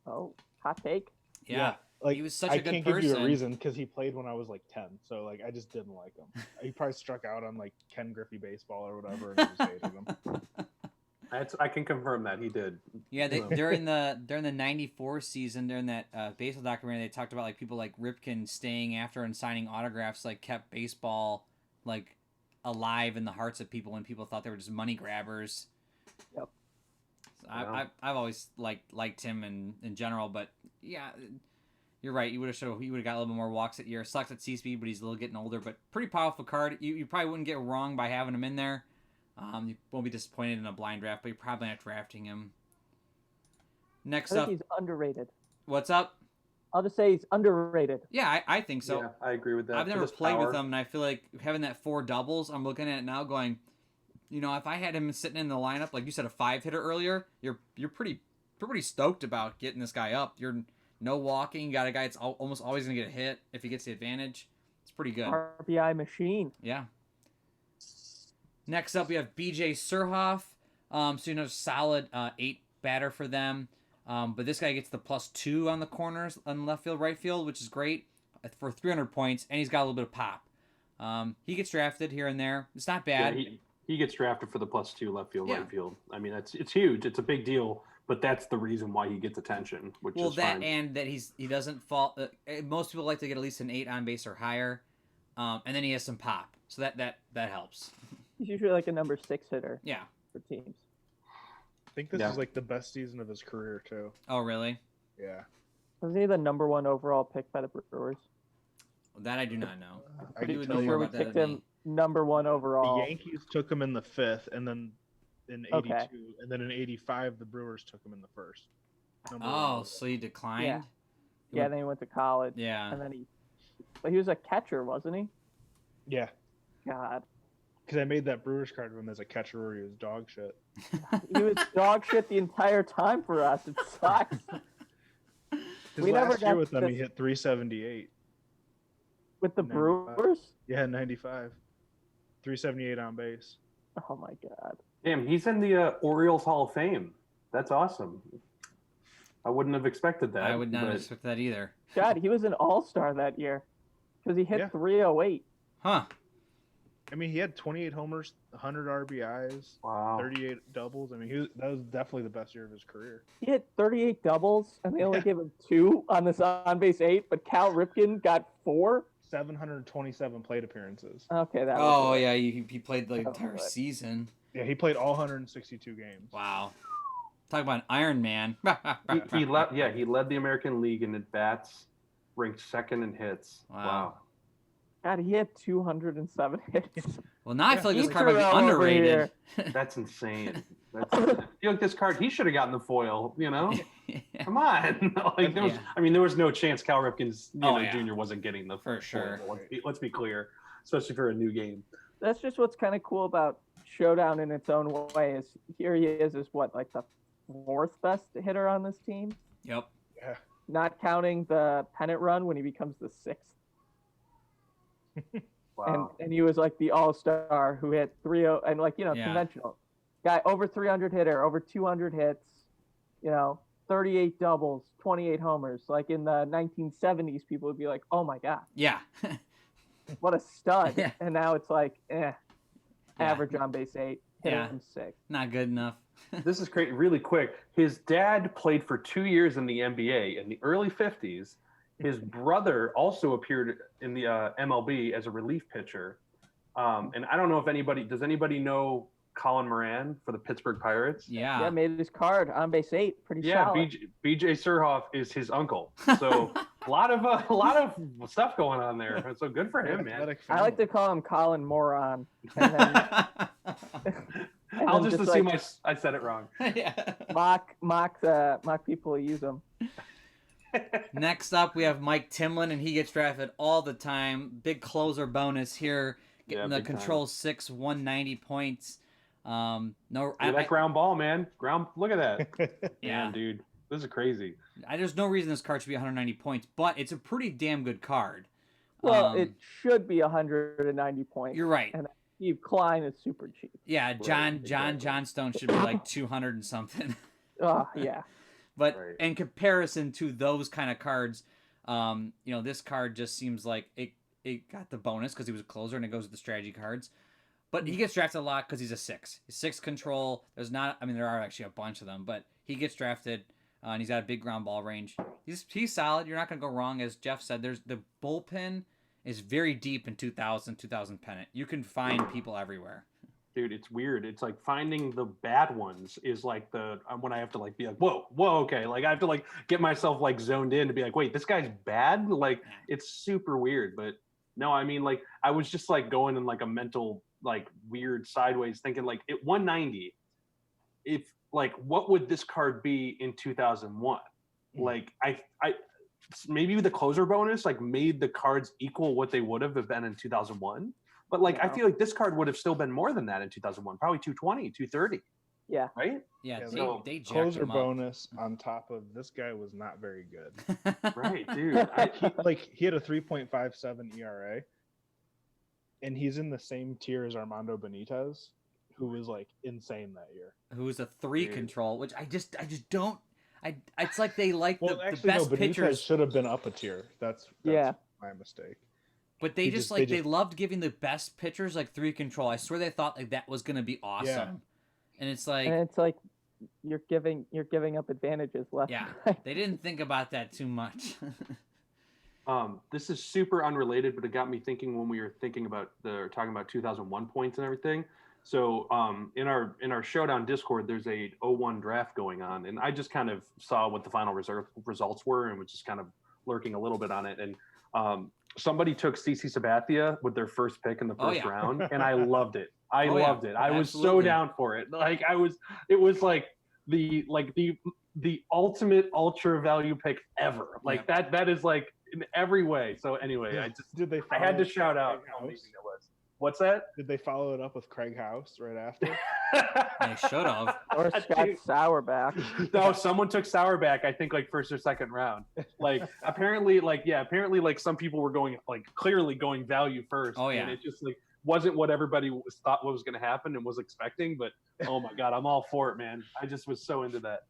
Oh, hot take. Yeah. Like, he was such a good person. I can't give you a reason because he played when I was like 10. So like I just didn't like him. He probably struck out on like Ken Griffey baseball or whatever, and I just hated him. I can confirm that he did. Yeah, during the '94 season, during that baseball documentary, they talked about like people like Ripken staying after and signing autographs, like kept baseball like alive in the hearts of people when people thought they were just money grabbers. Yep. So I've always liked him in general, but yeah, you're right. He would have got a little bit more walks that year. Sucks at C speed, but he's a little getting older. But pretty powerful card. You probably wouldn't get wrong by having him in there. You won't be disappointed in a blind draft, but you're probably not drafting him. Next up, he's underrated. What's up? I'll just say he's underrated. Yeah, I think so. Yeah, I agree with that. I've never played with him, and I feel like having that 4 doubles, I'm looking at it now going, if I had him sitting in the lineup, like you said, a 5-hitter earlier, you're pretty stoked about getting this guy up. You're no walking. You got a guy that's almost always going to get a hit if he gets the advantage. It's pretty good. RBI machine. Yeah. Next up, we have B.J. Surhoff. Solid 8 batter for them. But this guy gets the +2 on the corners on left field, right field, which is great for 300 points, and he's got a little bit of pop. He gets drafted here and there. It's not bad. Yeah, he gets drafted for the +2 left field, right field. It's huge. It's a big deal, but that's the reason why he gets attention, which is fine. And that he doesn't fall. Most people like to get at least an 8 on base or higher, and then he has some pop, so that helps. He's usually like a number 6 hitter. Yeah. For teams. I think this is like the best season of his career too. Oh, really? Yeah. Was he the number 1 overall pick by the Brewers? That I do not know. You would know more about that than me. Number 1 overall. The Yankees took him in the 5th, and then in '82, and then in '85, the Brewers took him in the 1st. So he declined. Yeah. Then he went to college. Yeah. And then but he was a catcher, wasn't he? Yeah. God. Because I made that Brewers card of him as a catcher where he was dog shit. He was dog shit the entire time for us. It sucks. We last year with them, he hit 378. With the 95. Brewers? Yeah, 95. 378 on base. Oh, my God. Damn, he's in the Orioles Hall of Fame. That's awesome. I wouldn't have expected that. I would not expect that either. God, he was an all-star that year because he hit 308. Huh. He had 28 homers, 100 RBIs, 38 doubles. That was definitely the best year of his career. He had 38 doubles, and they only gave him 2 on this on-base 8, but Cal Ripken got 4? 727 plate appearances. Okay, that was he played the entire season. Yeah, he played all 162 games. Wow. Talk about an Iron Man. He led the American League in at bats, ranked second in hits. Wow. God, he had 207 hits. Well, now I feel like this He card might be threw over underrated. That's insane. I feel like this card, he should have gotten the foil, you know? Come on. Like there was no chance Cal Ripken's Jr. wasn't getting the for sure. Foil. Let's be clear, especially for a new game. That's just what's kind of cool about Showdown in its own way is here he is what, like the 4th best hitter on this team? Yep. Yeah. Not counting the pennant run when he becomes the 6th. Wow. And he was like the all-star who hit 3-0 and conventional guy, over 300 hitter, over 200 hits, 38 doubles, 28 homers. Like in the 1970s, people would be like, "Oh my god, yeah, what a stud!" Yeah. And now it's like, average on base 8, hit him 6. Not good enough. This is great. Really quick, his dad played for 2 years in the NBA in the early 50s. His brother also appeared in the MLB as a relief pitcher. And I don't know if does anybody know Colin Moran for the Pittsburgh Pirates? Yeah. Yeah, made his card on base 8. Pretty solid. BJ Surhoff is his uncle. So a lot of stuff going on there. So good for him, man. I like to call him Colin Moron. And then, I'll just assume I said it wrong. Yeah. Mock people who use them. Next up, we have Mike Timlin, and he gets drafted all the time. Big closer bonus here, getting the control 6, 190 points. That ground ball, man. Look at that. Yeah, man, dude, this is crazy. There's no reason this card should be 190 points, but it's a pretty damn good card. Well, it should be 190 points. You're right. And Steve Klein is super cheap. Yeah, John Johnstone should be like 200 and something. Oh, yeah. But in comparison to those kind of cards, this card just seems like it got the bonus because he was a closer and it goes with the strategy cards. But he gets drafted a lot because he's a 6. He's 6 control. There are actually a bunch of them, but he gets drafted and he's got a big ground ball range. He's solid. You're not going to go wrong. As Jeff said, the bullpen is very deep in 2000 pennant. You can find people everywhere. Dude, it's weird. It's like finding the bad ones is like when I have to like be like, whoa, okay. Like I have to like get myself like zoned in to be like, wait, this guy's bad? Like it's super weird. But no, I mean, like I was just like going in like a mental like weird sideways thinking like at 190, if like what would this card be in 2001? Like I maybe the closer bonus like made the cards equal what they would have been in 2001. But, I feel like this card would have still been more than that in 2001, probably 220, 230. Yeah. Right? Yeah, they jacked closer him up. bonus on top of this guy was not very good. Right, dude. He had a 3.57 ERA, and he's in the same tier as Armando Benitez, who was, insane that year. Who was a 3 control, which I just don't... it's like they like the best Benitez pitchers. should have been up a tier. That's my mistake. But they they loved giving the best pitchers 3 control. I swear they thought that was going to be awesome. Yeah. And it's like you're giving up advantages left. Yeah. They didn't think about that too much. This is super unrelated, but it got me thinking when we were talking about 2001 points and everything. So in our Showdown Discord, there's a 01 draft going on, and I just kind of saw what the final results were and was just kind of lurking a little bit on it. And somebody took CC Sabathia with their first pick in the first round, and I loved it. I loved it. I was so down for it. It was like the ultimate ultra value pick ever. That is like in every way. So anyway, I had to shout out how amazing it was. What's that? Did they follow it up with Craig House right after? They should have. Or Scott Sauerback. No, someone took Sauerback, I think first or second round. Apparently some people were going clearly going value first. Oh yeah. And it just wasn't what everybody thought was going to happen and was expecting, but oh my God, I'm all for it, man. I just was so into that.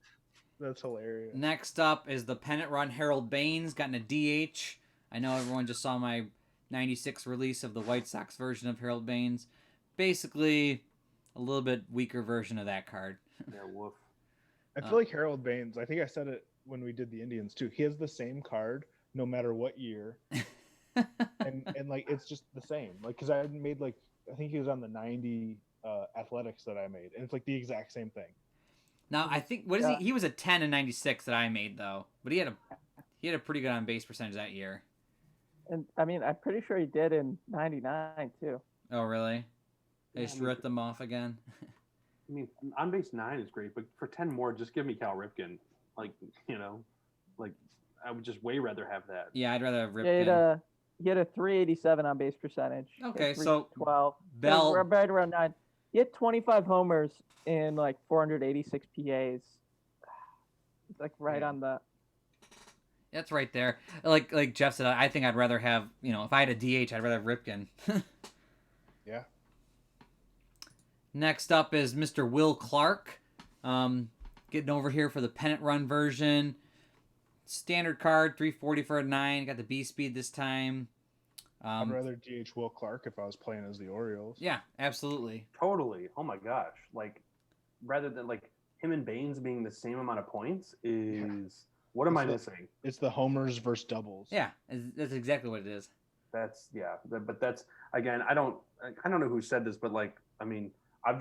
That's hilarious. Next up is the pennant run Harold Baines, gotten a DH. I know everyone just saw my 96 release of the White Sox version of Harold Baines. Basically, a little bit weaker version of that card. Yeah, woof. I feel like Harold Baines, I think I said it when we did the Indians too. He has the same card no matter what year. and it's just the same. Because I had made I think he was on the 90 Athletics that I made. And it's the exact same thing. Now I think what is he? He was a 10 in '96 that I made though, but he had a pretty good on base percentage that year. And I mean, I'm pretty sure he did in '99 too. Oh really? They just ripped them off again. I mean, on base 9 is great, but for 10 more, just give me Cal Ripken. Like, like I would just way rather have that. Yeah, I'd rather have Ripken. He had a 387 on base percentage. Okay, so 12. Bell Right around 9. He had 25 homers in like 486 PAs. It's like right on the. That's right there. Like Jeff said, I think I'd rather have, if I had a DH, I'd rather have Ripken. Yeah. Next up is Mr. Will Clark. Getting over here for the pennant run version. Standard card, 340 for a 9. Got the B speed this time. I'd rather DH Will Clark if I was playing as the Orioles. Yeah, absolutely. Totally. Oh my gosh. Like, rather than like him and Baines being the same amount of points is what am I missing? It's the homers versus doubles. Yeah, that's exactly what it is. But that's again, I don't know who said this, but like, I mean, I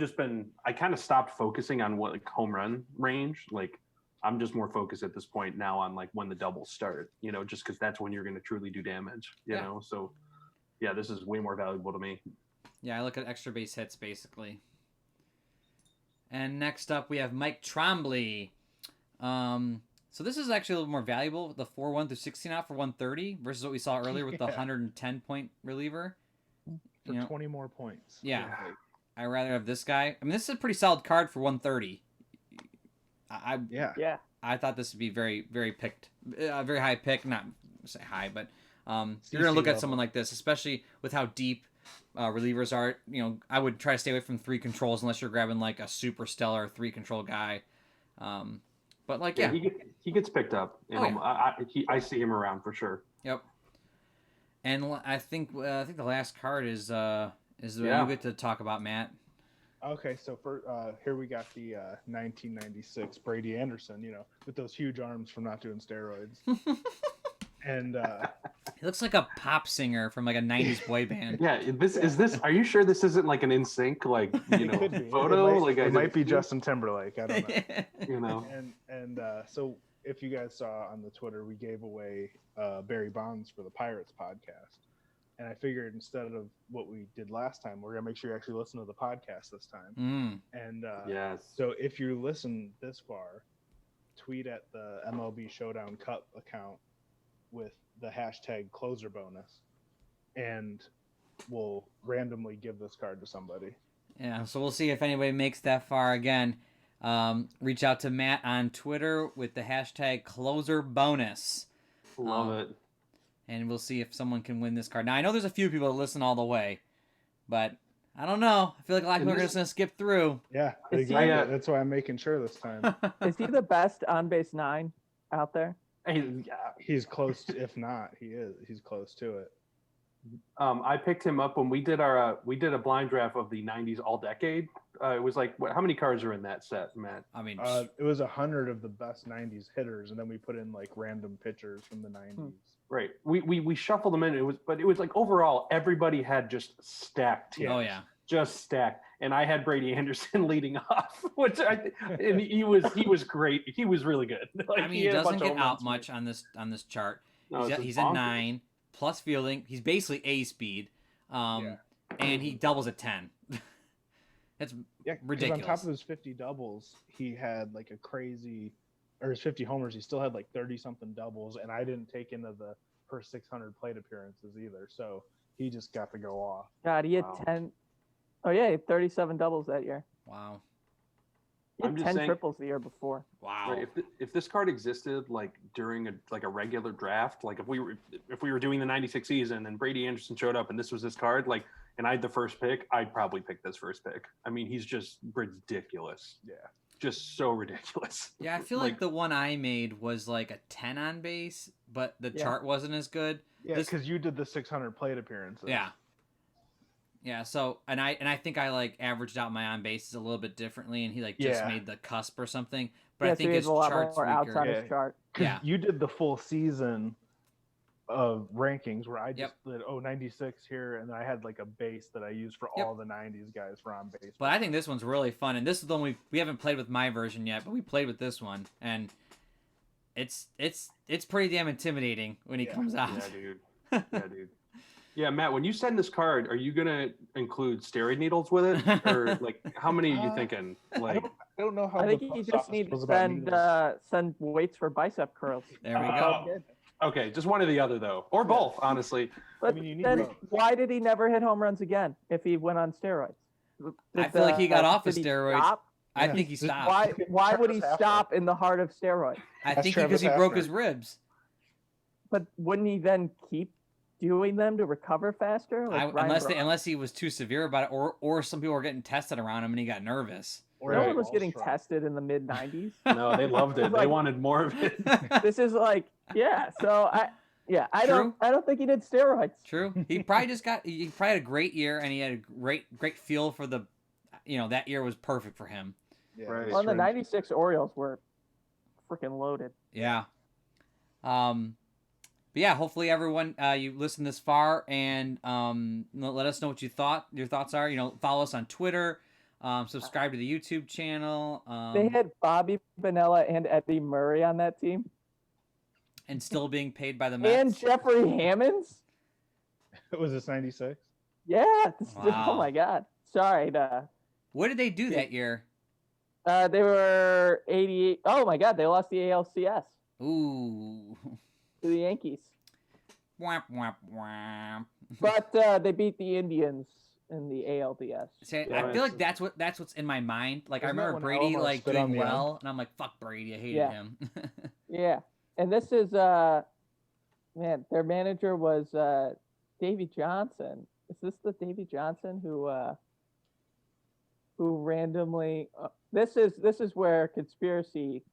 kind of stopped focusing on what like home run range. Like, I'm just more focused at this point now on like when the doubles start, just because that's when you're going to truly do damage, you know? So yeah, this is way more valuable to me. Yeah, I look at extra base hits basically. And next up we have Mike Trombley. So this is actually a little more valuable, the 4-1 through 16 out for 130 versus what we saw earlier with the 110 point reliever. For 20 more points. Yeah. I'd rather have this guy. I mean, this is a pretty solid card for 130. I thought this would be very, very picked, very high pick. Not say high, but you're gonna look at someone like this, especially with how deep relievers are. I would try to stay away from 3 controls unless you're grabbing like a super stellar 3 control guy. But like, he gets picked up. I see him around for sure. Yep. And I think the last card is the you get to talk about, Matt. Okay, so for here we got the 1996 Brady Anderson, with those huge arms from not doing steroids. And he looks like a pop singer from like a 90s boy band. Yeah, are you sure this isn't like an NSYNC photo? It might be Justin Timberlake, I don't know. Yeah. And so if you guys saw on the Twitter, we gave away Barry Bonds for the Pirates podcast. And I figured instead of what we did last time, we're going to make sure you actually listen to the podcast this time. And yes. So if you listen this far, tweet at the MLB Showdown Cup account with the hashtag closer bonus, and we'll randomly give this card to somebody. Yeah, so we'll see if anybody makes that far again. Reach out to Matt on Twitter with the hashtag closer bonus. Love it. And we'll see if someone can win this card. Now, I know there's a few people that listen all the way, but I don't know. I feel like a lot of people are just going to skip through. Yeah, exactly. That's why I'm making sure this time. Is he the best on base 9 out there? He's close, if not, he is. He's close to it. I picked him up when we did a blind draft of the 90s all decade. It was like, how many cards are in that set, Matt? I mean, it was 100 of the best 90s hitters, and then we put in like random pitchers from the 90s. Right. We shuffled them in. It was like overall everybody had just stacked teams. Oh yeah. Just stacked. And I had Brady Anderson leading off, and he was great. He was really good. Like, I mean, he doesn't get out much on this chart. No, he's at 9 plus fielding. He's basically A speed. And he doubles at 10. That's ridiculous. On top of his 50 doubles, he had like a crazy, or his 50 homers, he still had like 30 something doubles, and I didn't take into the per 600 plate appearances either. So he just got to go off. God, he had 10. Oh yeah, he had 37 doubles that year. Wow. He had 10 triples the year before. Wow. Right, if this card existed like during a regular draft, like if we were doing the 96 season and Brady Anderson showed up and this was his card, like, and I had the first pick, I'd probably pick this first pick. I mean, he's just ridiculous. Yeah. Just so ridiculous. Yeah, I feel like the one I made was like a 10 on base, but the chart wasn't as good. Yeah, because you did the 600 plate appearances. Yeah. Yeah, so and I think I like averaged out my on bases a little bit differently, and he like just made the cusp or something. But I think so his a lot chart's more weaker. outside his chart. Yeah, you did the full season rankings where I Yep. just did 96 here, and then I had like a base that I used for Yep. all the 90s guys for on base. But I think this one's really fun, and this is the one we haven't played with my version yet, but we played with this one, and it's pretty damn intimidating when he comes out. Yeah, dude. Yeah, dude. Yeah, Matt, when you send this card, are you gonna include steroid needles with it, or like how many are you thinking? Like, I don't know how. I think the you post just office need to feels about needles. send weights for bicep curls. There we Oh. go. okay, just one or the other though, or both, honestly. But mean, you need then both. why did he never hit home runs again if he went on steroids? I feel like he got off of did he steroids. stop? I Yeah. think he Just- stopped. Why would he Travis stop in the heart of steroids? I That's think Travis because he broke Hafner. his ribs. But wouldn't he then keep doing them to recover faster? Like Ryan Braun? Unless he was too severe about it, or some people were getting tested around him and he got nervous. Or No like one was ball getting strike. tested in the mid '90s. No, they loved it. They Like- wanted more of it. This is like, yeah. So I True. don't think he did steroids. True. He probably had a great year, and he had a great feel for the, that year was perfect for him. Yeah, Right. it's Well, the strange. '96 Orioles were freaking loaded. Yeah. But yeah, hopefully everyone you listened this far, and let us know what your thoughts are. Follow us on Twitter, subscribe to the YouTube channel. They had Bobby Bonilla and Eddie Murray on that team, and still being paid by the Mets. and Jeffrey Hammonds. Was this 96? Yeah. Wow. Oh my God. Sorry. What did they do that year? They were 88. Oh my God. They lost the ALCS Ooh. to the Yankees, Whap, whap, whap. but they beat the Indians in the ALDS. See, Yeah, I feel like that's what's in my mind. Like I Isn't that remember when Brady Alomar like stood on doing the well, and I'm like, fuck Brady, I hated Yeah. him. Yeah, and this is man, their manager was Davey Johnson. Is this the Davey Johnson who randomly? This is where conspiracy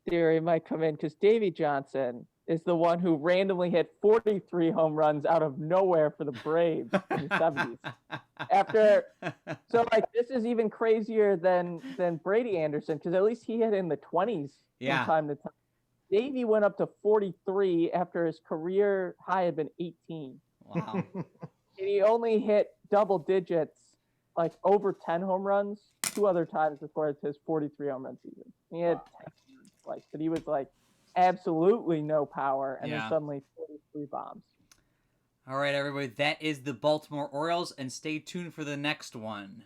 theory might come in, because Davey Johnson is the one who randomly hit 43 home runs out of nowhere for the Braves in the 70s. After, so like this is even crazier than Brady Anderson, because at least he hit in the 20s Yeah. from time to time. Davey went up to 43 after his career high had been 18. Wow. And he only hit double digits, like over 10 home runs, 2 other times before his 43 home run season. He had 10, but he was like absolutely no power, and Yeah. then suddenly 43 bombs. All right, everybody, that is the Baltimore Orioles, and stay tuned for the next one.